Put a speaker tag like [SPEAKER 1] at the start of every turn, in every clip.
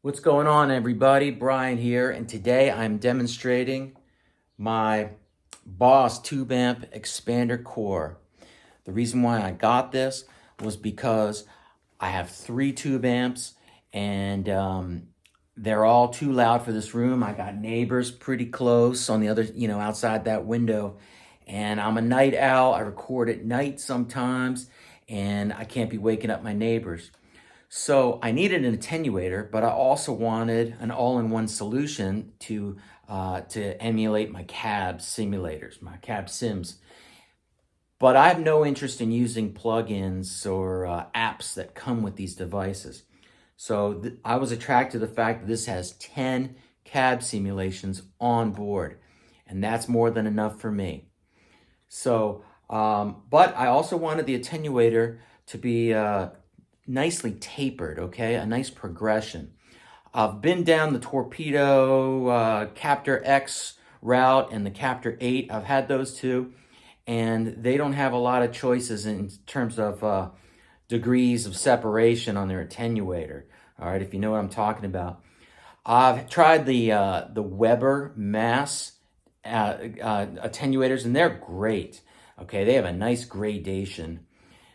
[SPEAKER 1] What's going on, everybody? Brian here, and today I'm demonstrating my Boss tube amp expander core. The reason why I got this was because I have 3 tube amps, and they're all too loud for this room. I got neighbors pretty close on the other, outside that window, and I'm a night owl. I record at night sometimes, and I can't be waking up my neighbors. So I needed an attenuator, but I also wanted an all-in-one solution to emulate my cab simulators, my cab sims. But I have no interest in using plugins or apps that come with these devices. So I was attracted to the fact that this has 10 cab simulations on board, and that's more than enough for me. So, but I also wanted the attenuator to be nicely tapered, okay? A nice progression. I've been down the Torpedo Captor X route and the Captor 8. I've had those two, and they don't have a lot of choices in terms of degrees of separation on their attenuator. All right, if you know what I'm talking about. I've tried the Weber Mass attenuators, and they're great. Okay, they have a nice gradation.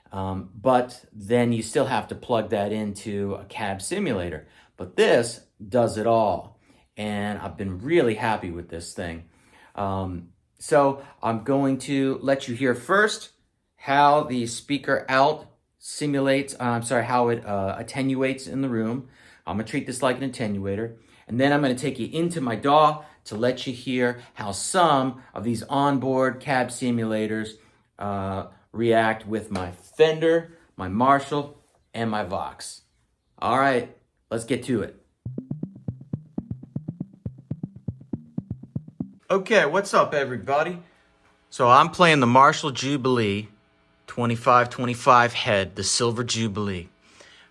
[SPEAKER 1] But then you still have to plug that into a cab simulator. But this does it all. And I've been really happy with this thing. So I'm going to let you hear first how the speaker out simulates, how it attenuates in the room. I'm going to treat this like an attenuator. And then I'm going to take you into my DAW to let you hear how some of these onboard cab simulators react with my Fender, my Marshall, and my Vox. All right, let's get to it. Okay, what's up, everybody? So I'm playing the Marshall Jubilee 2525 head, the Silver Jubilee,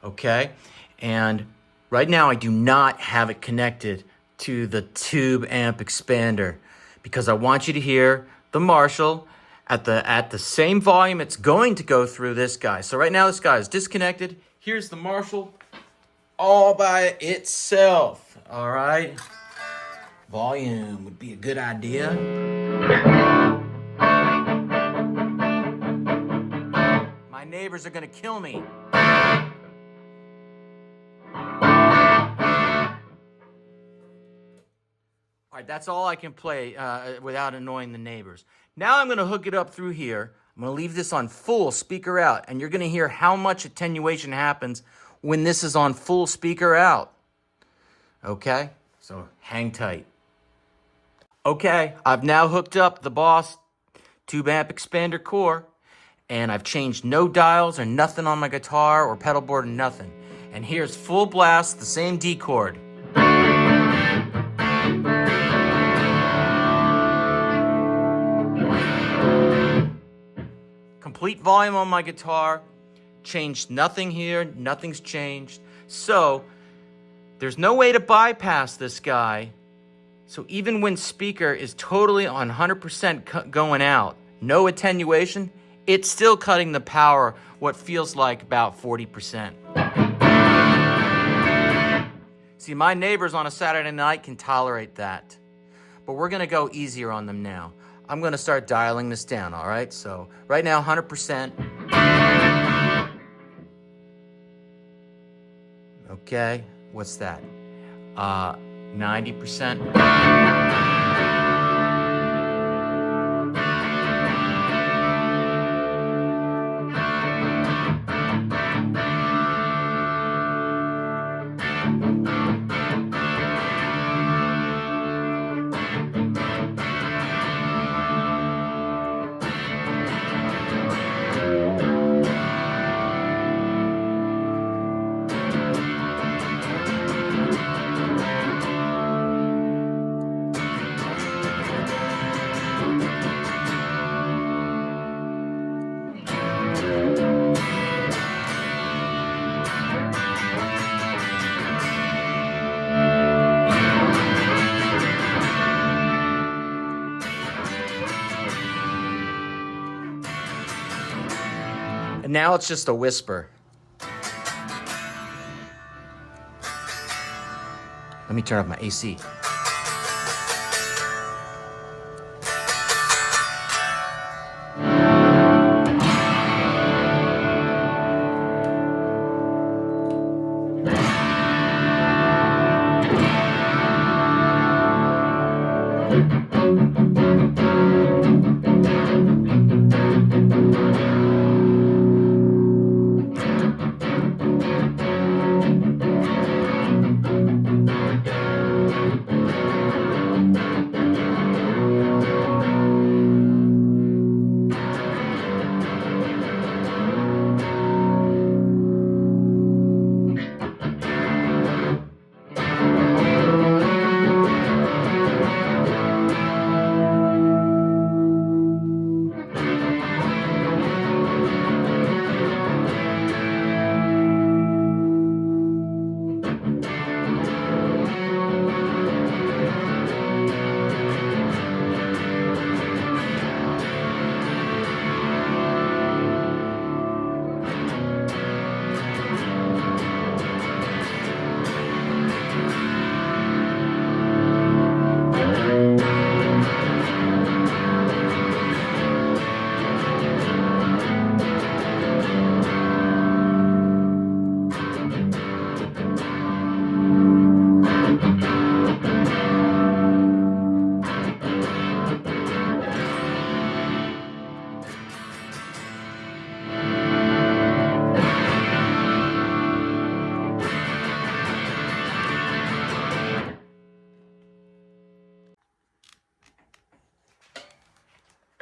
[SPEAKER 1] okay? And right now I do not have it connected to the tube amp expander because I want you to hear the Marshall at the same volume it's going to go through this guy. So right now this guy is disconnected. Here's the Marshall all by itself. All right. Volume would be a good idea. My neighbors are gonna kill me. All right, that's all I can play without annoying the neighbors. Now I'm going to hook it up through here. I'm going to leave this on full speaker out, and you're going to hear how much attenuation happens when this is on full speaker out. Okay, so hang tight. Okay, I've now hooked up the Boss tube amp expander core, and I've changed no dials or nothing on my guitar or pedal board or nothing. And here's full blast, the same D chord. Complete volume on my guitar, changed nothing here, nothing's changed. So there's no way to bypass this guy. So even when speaker is totally on 100% going out, no attenuation, it's still cutting the power what feels like about 40%. See, my neighbors on a Saturday night can tolerate that, but we're gonna go easier on them now. I'm gonna start dialing this down, all right? So right now, 100%. Okay, what's that? 90%. And now it's just a whisper. Let me turn off my AC.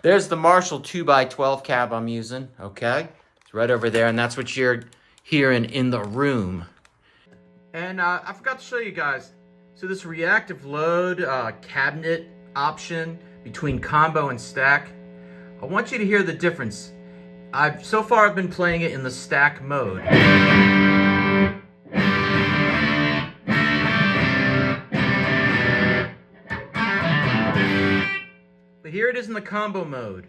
[SPEAKER 1] There's the Marshall 2x12 cab I'm using, okay? It's right over there, and that's what you're hearing in the room. And I forgot to show you guys. So this reactive load cabinet option between combo and stack, I want you to hear the difference. So far I've been playing it in the stack mode. But here it is in the combo mode.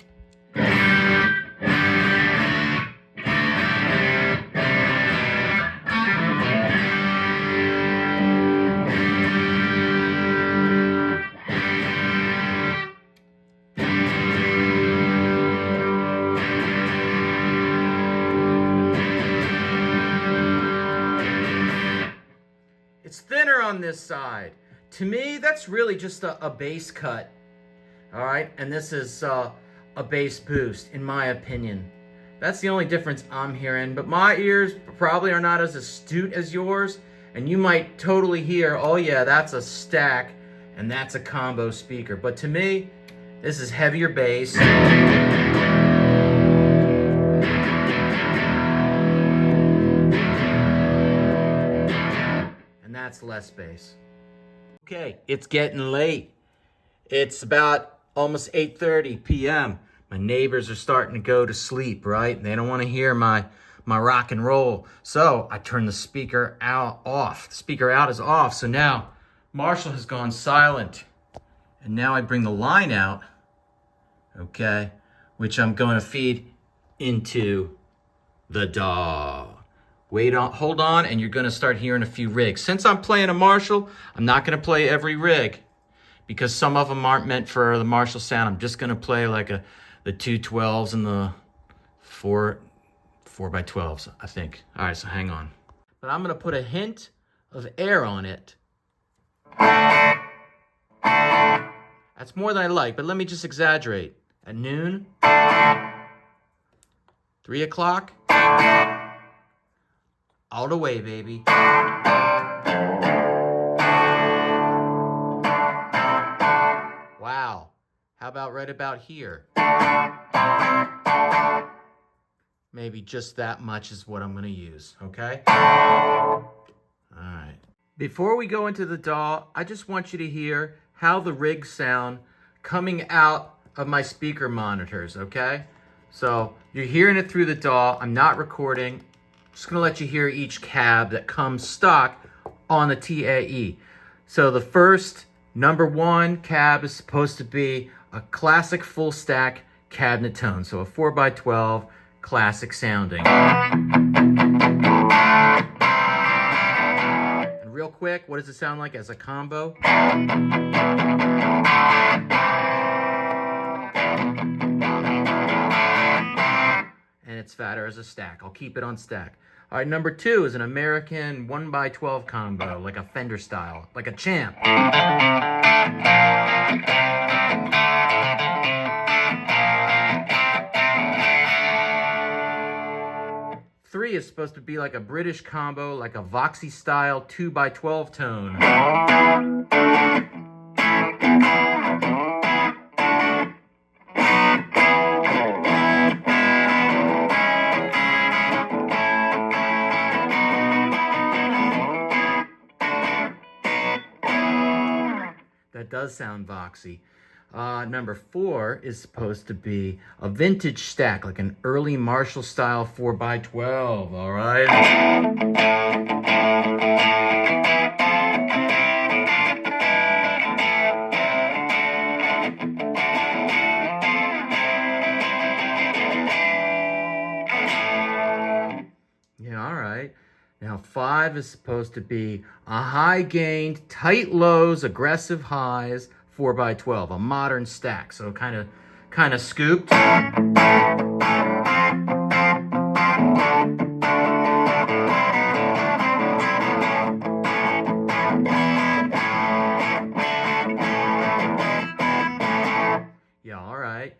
[SPEAKER 1] It's thinner on this side. To me, that's really just a bass cut. All right, and this is a bass boost, in my opinion. That's the only difference I'm hearing, but my ears probably are not as astute as yours, and you might totally hear, oh yeah, that's a stack, and that's a combo speaker. But to me, this is heavier bass. And that's less bass. Okay, it's getting late. It's about almost 8:30 p.m. My neighbors are starting to go to sleep, right? They don't want to hear my rock and roll. So I turn the speaker out off. The speaker out is off. So now Marshall has gone silent. And now I bring the line out, okay, which I'm going to feed into the DAW. Hold on, and you're going to start hearing a few rigs. Since I'm playing a Marshall, I'm not going to play every rig, because some of them aren't meant for the Marshall sound. I'm just gonna play like the 212s and the 4x12s, I think. All right, so hang on. But I'm gonna put a hint of air on it. That's more than I like, but let me just exaggerate. At noon, 3 o'clock, all the way, baby. Wow. How about right about here? Maybe just that much is what I'm going to use, okay? All right. Before we go into the DAW, I just want you to hear how the rigs sound coming out of my speaker monitors, okay? So you're hearing it through the DAW. I'm not recording. I'm just going to let you hear each cab that comes stock on the TAE. So the first number 1 cab is supposed to be a classic full stack cabinet tone. So a 4x12 classic sounding. And real real quick, what does it sound like as a combo? And it's fatter as a stack. I'll keep it on stack. All right, number 2 is an American 1x12 combo, like a Fender style, like a champ. 3 is supposed to be like a British combo, like a Voxy style 2x12 tone. That does sound Voxy. Number 4 is supposed to be a vintage stack, like an early Marshall style 4x12, all right? Yeah, all right. Now 5 is supposed to be a high gained, tight lows, aggressive highs, 4x12, a modern stack, so kind of scooped. Yeah, all right.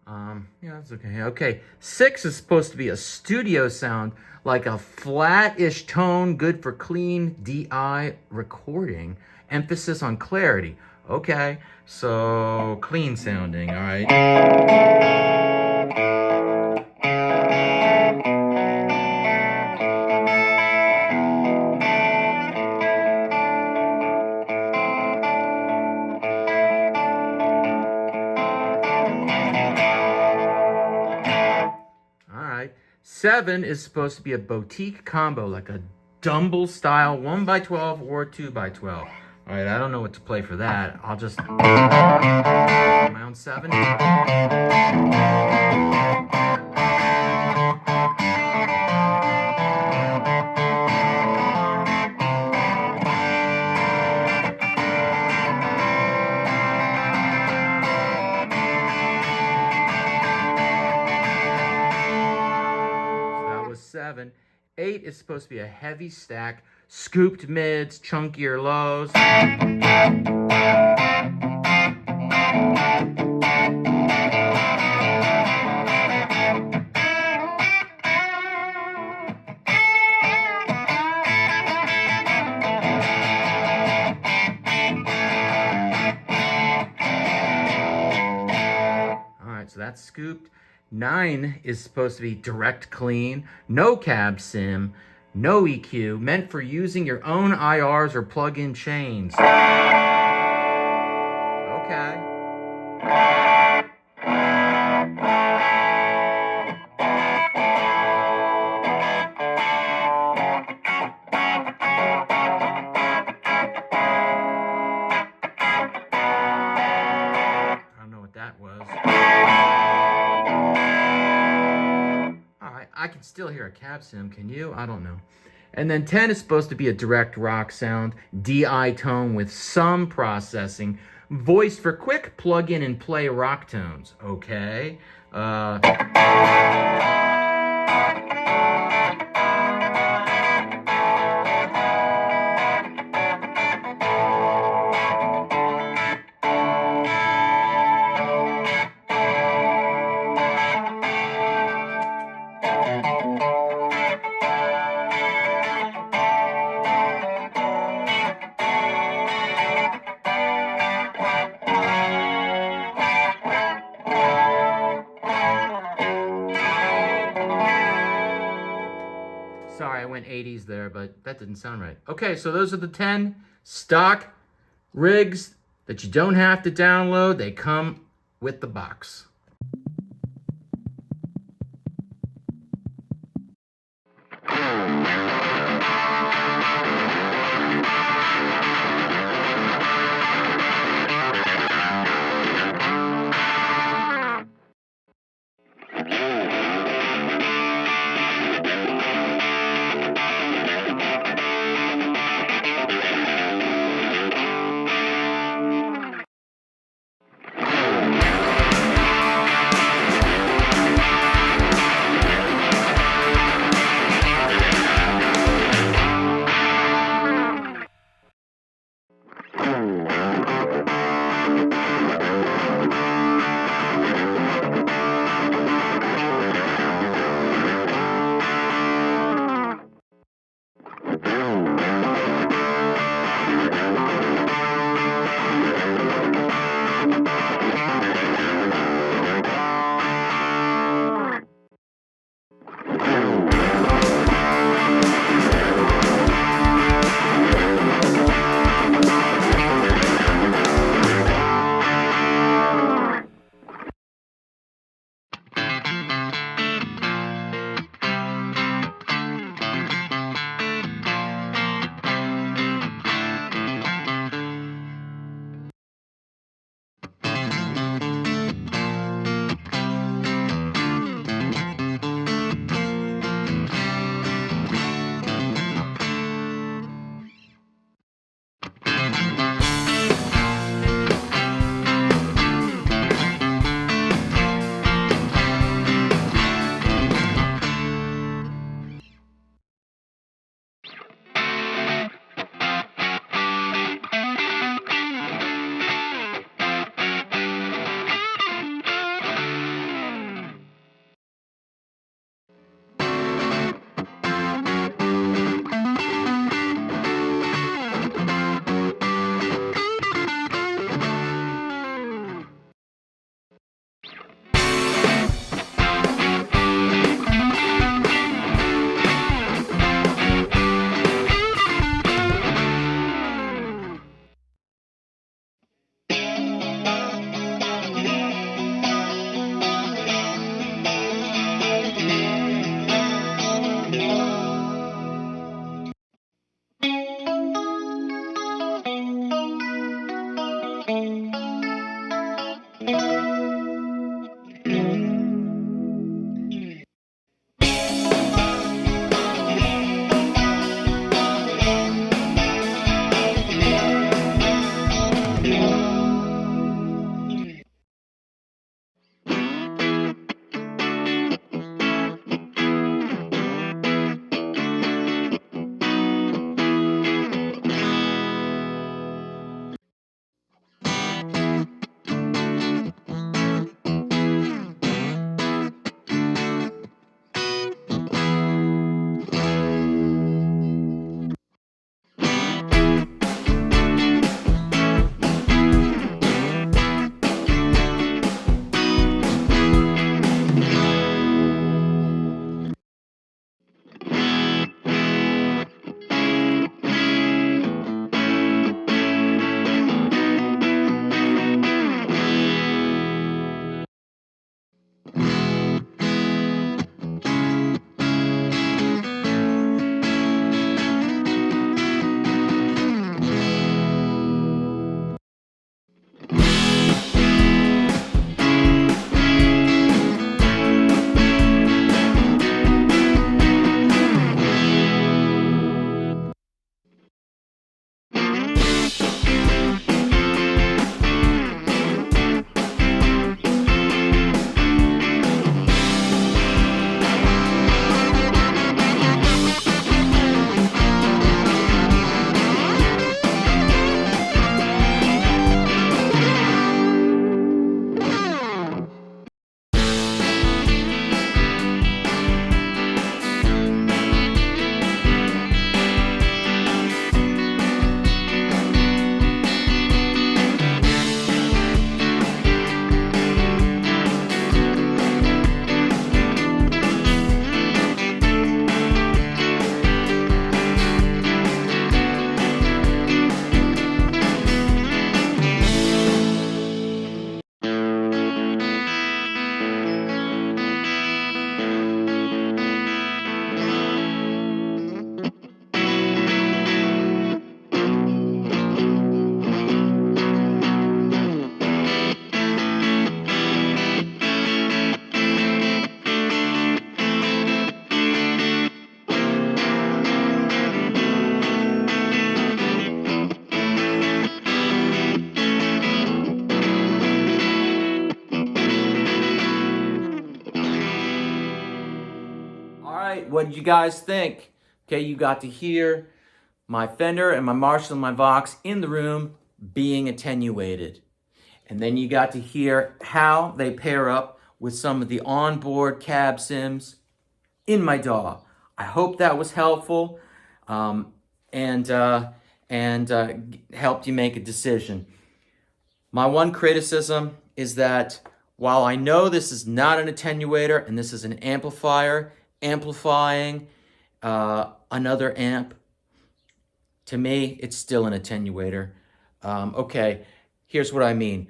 [SPEAKER 1] Yeah, that's okay. Okay, 6 is supposed to be a studio sound, like a flat-ish tone, good for clean DI recording. Emphasis on clarity. Okay, so clean sounding, all right. All right, 7 is supposed to be a boutique combo, like a Dumble style 1x12 or 2x12. All right, I don't know what to play for that. I'll just my own 7. So that was 7. 8 is supposed to be a heavy stack, scooped mids, chunkier lows. All right, so that's scooped. 9 is supposed to be direct clean, no cab sim, no EQ, meant for using your own IRs or plug-in chains. Okay. I don't know what that was. All right, I can still hear a cab sim, can you? I don't know. And then 10 is supposed to be a direct rock sound, DI tone with some processing, voiced for quick plug-in and play rock tones. Okay. Sorry, I went 80s there, but that didn't sound right. Okay, so those are the 10 stock rigs that you don't have to download. They come with the box. right, what did you guys think? Okay, you got to hear my Fender and my Marshall and my Vox in the room being attenuated. And then you got to hear how they pair up with some of the onboard cab sims in my DAW. I hope that was helpful and helped you make a decision. My one criticism is that while I know this is not an attenuator and this is an amplifier amplifying another amp, to me, it's still an attenuator. Okay, here's what I mean.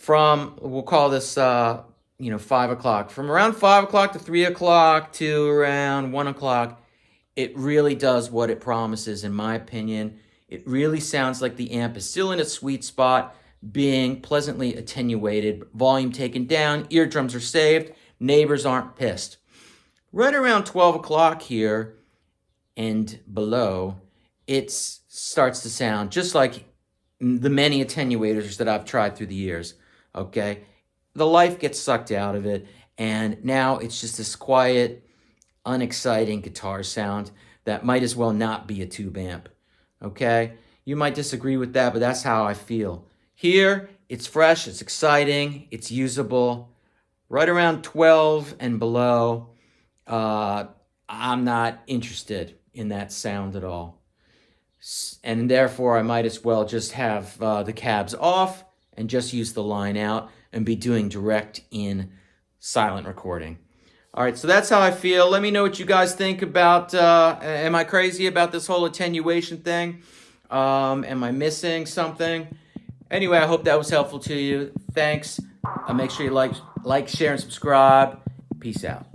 [SPEAKER 1] We'll call this, 5 o'clock. From around 5 o'clock to 3 o'clock to around 1 o'clock, it really does what it promises, in my opinion. It really sounds like the amp is still in a sweet spot, being pleasantly attenuated, volume taken down, eardrums are saved, neighbors aren't pissed. Right around 12 o'clock here and below, it starts to sound just like the many attenuators that I've tried through the years, okay? The life gets sucked out of it, and now it's just this quiet, unexciting guitar sound that might as well not be a tube amp, okay? You might disagree with that, but that's how I feel. Here, it's fresh, it's exciting, it's usable. Right around 12 and below, I'm not interested in that sound at all. And therefore, I might as well just have the cabs off and just use the line out and be doing direct in silent recording. All right, so that's how I feel. Let me know what you guys think about, am I crazy about this whole attenuation thing? Am I missing something? Anyway, I hope that was helpful to you. Thanks. Make sure you like, share, and subscribe. Peace out.